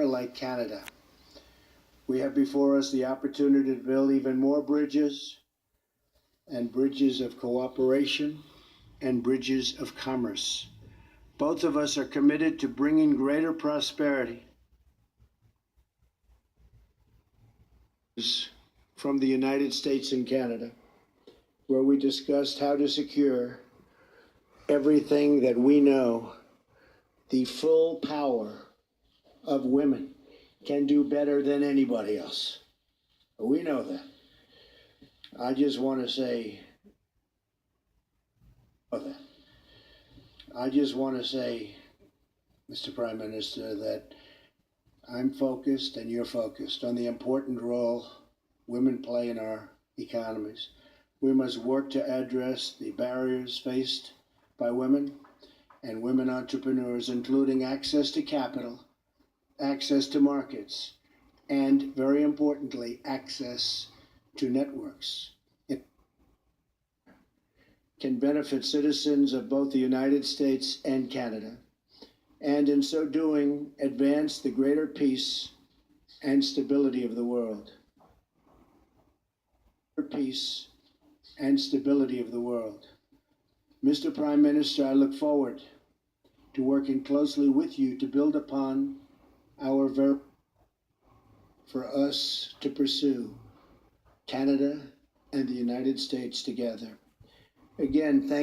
far like Canada. We have before us the opportunity to build even more bridges, and bridges of cooperation and bridges of commerce. Both of us are committed to bringing greater prosperity from the United States and Canada, where we discussed how to secure everything that we know the full power of women can do better than anybody else. We know that. I just want to say, Mr. Prime Minister, that I'm focused and you're focused on the important role women play in our economies. We must work to address the barriers faced by women and women entrepreneurs, including access to capital, access to markets, and very importantly, access to networks. It can benefit citizens of both the United States and Canada, and in so doing, advance the greater peace and stability of the world. Peace and stability of the world. Mr. Prime Minister, I look forward to working closely with you to build upon our for us to pursue Canada and the United States together. Again, thank